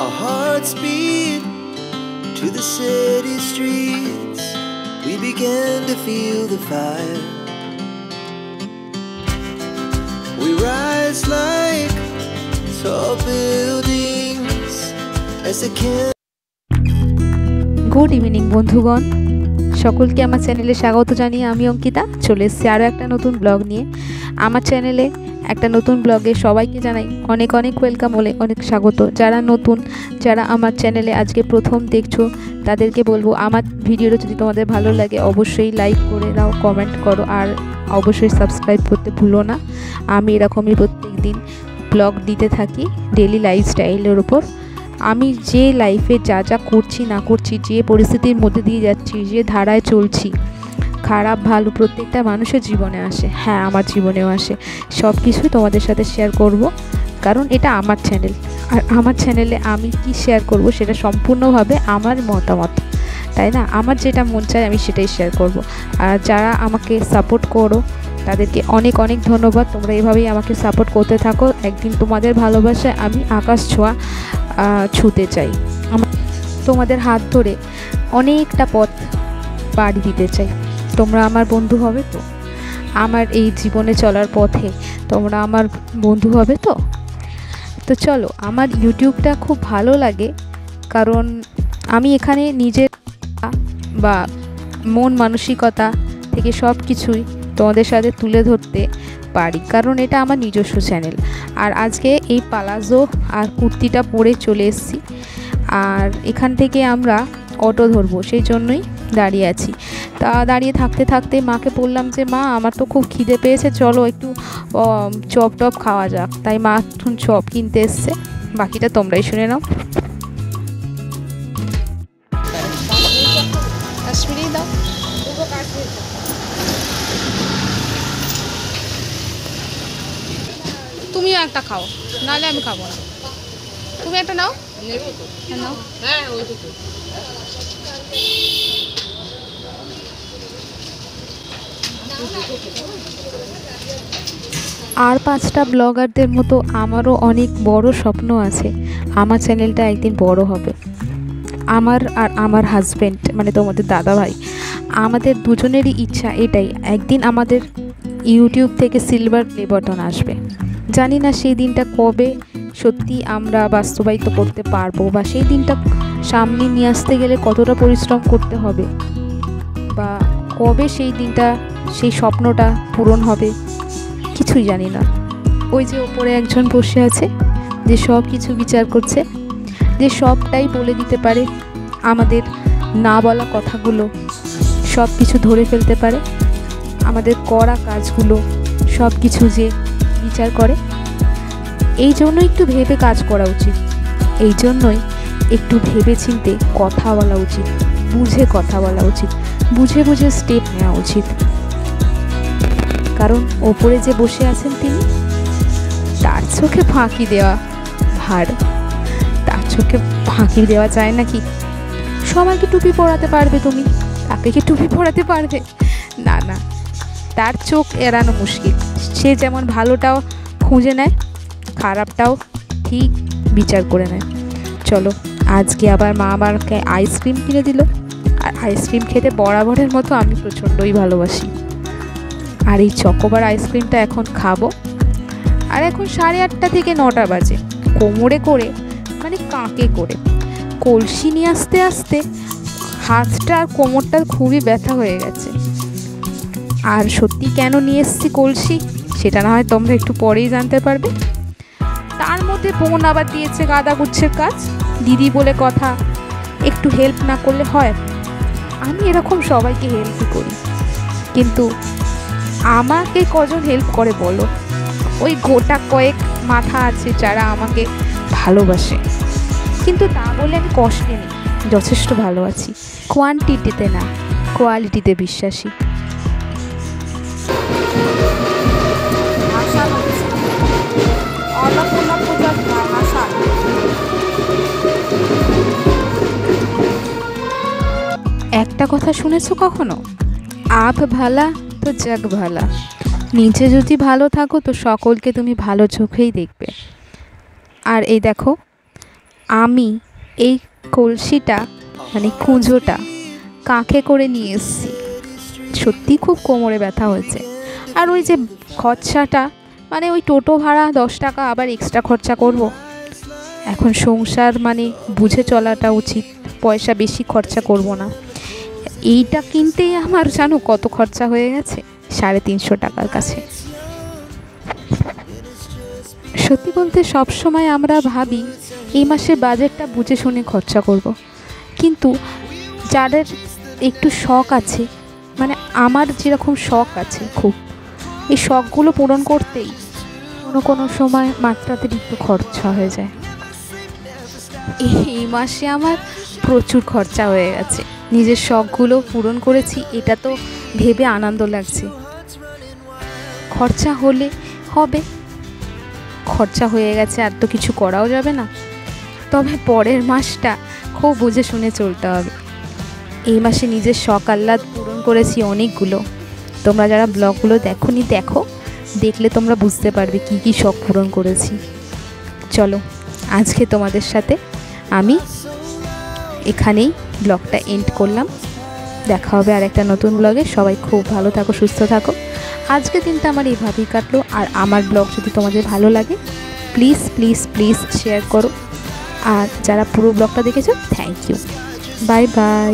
Our hearts beat to the city streets. We began to feel the fire. We rise like tall buildings as the good evening বন্ধুগণ, সকলকে আমার চ্যানেলে স্বাগত জানিয়ে আমি অঙ্কিতা চলে এসেছি আরও একটা নতুন ব্লগ নিয়ে। আমার চ্যানেলে একটা নতুন ব্লগে সবাইকে জানাই অনেক অনেক ওয়েলকাম, অনেক স্বাগত। যারা নতুন, যারা আমার চ্যানেলে আজকে প্রথম দেখছো, তাদেরকে বলবো আমার ভিডিওটা যদি তোমাদের ভালো লাগে অবশ্যই লাইক করে দাও, কমেন্ট করো, আর অবশ্যই সাবস্ক্রাইব করতে ভুলো না। আমি এরকমই প্রত্যেক দিন ব্লগ দিতে থাকি ডেলি লাইফস্টাইলের উপর। আমি যে লাইফে যা যা করছি না করছি, যে পরিস্থিতির মধ্যে দিয়ে যাচ্ছি, যে ধারায় চলছি, খারাপ ভালো প্রত্যেকটা মানুষের জীবনে আসে, হ্যাঁ আমার জীবনেও আসে। সব কিছুই তোমাদের সাথে শেয়ার করব, কারণ এটা আমার চ্যানেল। আর আমার চ্যানেলে আমি কি শেয়ার করব সেটা সম্পূর্ণভাবে আমার মতামত, তাই না? আমার যেটা মন চায় আমি সেটাই শেয়ার করব। আর যারা আমাকে সাপোর্ট করো তাদেরকে অনেক অনেক ধন্যবাদ। তোমরা এভাবেই আমাকে সাপোর্ট করতে থাকো। একদিন তোমাদের ভালোবাসায় আমি আকাশ ছোঁয়া ছুঁতে চাই। তোমাদের হাত ধরে অনেকটা পথ পাড়ি দিতে চাই। তোমরা আমার বন্ধু হবে তো? আমার এই জীবনে চলার পথে তোমরা আমার বন্ধু হবে তো? তো চলো, আমার ইউটিউবটা খুব ভালো লাগে, কারণ আমি এখানে নিজের বা মন মানসিকতা থেকে সব কিছুই তোমাদের সাথে তুলে ধরতে পারি, কারণ এটা আমার নিজস্ব চ্যানেল। আর আজকে এই পালাজো আর কুর্তিটা পরে চলে এসেছি, আর এখান থেকে আমরা অটো ধরবো, সেই জন্যই দাঁড়িয়ে আছি। তা দাঁড়িয়ে থাকতে থাকতে মাকে বললাম যে মা, আমার তো খুব খিদে পেয়েছে, চলো একটু চপ টপ খাওয়া যাক। তাই মা এখন চপ কিনতে এসছে, বাকিটা তোমরাই শুনে নাও। তুমিও একটা খাও, নাহলে আমি খাবো না। তুমি একটা নাও। নাও। আর 5টা ব্লগারদের মতো আমারও অনেক বড় স্বপ্ন আছে। আমার চ্যানেলটা একদিন বড় হবে। আমার আর আমার হাজব্যান্ড, মানে তোমাদের দাদা ভাই, আমাদের দুজনেরই ইচ্ছা এটাই, একদিন আমাদের ইউটিউব থেকে সিলভার প্লে বাটন আসবে। জানি না সেই দিনটা কবে সত্যি আমরা বাস্তবায়িত করতে পারবো, বা সেই দিনটা সামনে নিয়ে আসতে গেলে কতটা পরিশ্রম করতে হবে, বা কবে সেই দিনটা, সেই স্বপ্নটা পূরণ হবে, কিছুই জানি না। ওই যে ওপরে একজন বসে আছে, যে সব কিছু বিচার করছে, যে সবটাই বলে দিতে পারে, আমাদের না বলা কথাগুলো সব কিছু ধরে ফেলতে পারে, আমাদের করা কাজগুলো সব কিছু যে বিচার করে। এই জন্যই একটু ভেবে কাজ করা উচিত, এই জন্যই একটু ভেবে চিন্তে কথা বলা উচিত, বুঝে কথা বলা উচিত, বুঝে বুঝে স্টেপ নেওয়া উচিত। কারণ ওপরে যে বসে আছেন তিনি, তার চোখে ফাঁকি দেওয়া ভার, তার চোখে ফাঁকি দেওয়া যায় নাকি? সবাইকে টুপি পরাতে পারবে তুমি, তাকে কি টুপি পরাতে পারবে? না না, তার চোখ এড়ানো মুশকিল। সে যেমন ভালোটাও খুঁজে নেয়, খারাপটাও ঠিক বিচার করে নেয়। চলো, আজকে আবার মা আমাকে আইসক্রিম কিনে দিল, আর আইসক্রিম খেতে বরাবরের মতো আমি প্রচণ্ডই ভালোবাসি। আর এই চকোবার আইসক্রিমটা এখন খাবো। আর এখন 8:30 থেকে 9টা বাজে। কোমরে করে, মানে কাঁকে করে কলসি নিয়ে আসতে আসতে হাতটা আর কোমরটা খুবই ব্যথা হয়ে গেছে। আর সত্যি কেন নিয়ে এসেছি কলসি, সেটা না হয় তোমরা একটু পরেই জানতে পারবে। তার মধ্যে বোন আবার দিয়েছে গাদা গুচ্ছের কাজ, দিদি বলে কথা, একটু হেল্প না করলে হয়? আমি এরকম সবাইকে হেল্পই করি, কিন্তু আমাকে কজন হেল্প করে বলো? ওই গোটা কয়েক মাথা আছে যারা আমাকে ভালোবাসে, কিন্তু তা বলে আমি কষ্টে নেই, যথেষ্ট ভালো আছি। কোয়ান্টিটিতে না, কোয়ালিটিতে বিশ্বাসী। একটা কথা শুনেছো কখনো? আপ ভালা তো জগ ভালা। নিজে যদি ভালো থাকো তো সকলকে তুমি ভালো চোখেই দেখবে। আর এই দেখো, আমি এই কলসিটা মানে কুঁজোটা কাঁখে করে নিয়ে এসেছি। সত্যি খুব কোমরে ব্যথা হয়েছে। আর ওই যে খরচাটা মানে ওই টোটো ভাড়া 10 টাকা আবার এক্সট্রা খরচা করব। এখন সংসার মানে বুঝে চলাটা উচিত, পয়সা বেশি খরচা করব না। এইটা কিনতেই আমার জানো কত খরচা হয়ে গেছে, 350 টাকার কাছে। সত্যি বলতে সব সময় আমরা ভাবি এই মাসের বাজেটটা বুঝে শুনে খরচা করব, কিন্তু যাদের একটু শখ আছে, মানে আমার যেরকম শখ আছে খুব, এই শখগুলো পূরণ করতেই কোনো সময় মাত্রাতিরিক্ত খরচা হয়ে যায়। এই মাসে আমার প্রচুর খরচা হয়ে গেছে। নিজের শখগুলো পূরণ করেছি, এটা তো ভেবে আনন্দ লাগছে। খরচা হলে হবে, খরচা হয়ে গেছে, আর তো কিছু করাও যাবে না। তবে পরের মাসটা খুব বুঝে শুনে চলতে হবে। এই মাসে নিজের শখ আহ্লাদ পূরণ করেছি অনেকগুলো। তোমরা যারা ব্লগগুলো দেখোনি, দেখলে তোমরা বুঝতে পারবে কি কি শখ পূরণ করেছি। চলো আজকে তোমাদের সাথে আমি এখানেই ব্লগটা এন্ড করলাম। দেখা হবে আর একটা নতুন ব্লগে। সবাই খুব ভালো থাকো, সুস্থ থাকো। আজকে দিনটা আমার এইভাবেই কাটলো। আর আমার ব্লগ যদি তোমাদের ভালো লাগে প্লিজ প্লিজ প্লিজ শেয়ার করো। আর যারা পুরো ব্লগটা দেখেছো, থ্যাংক ইউ। Bye bye.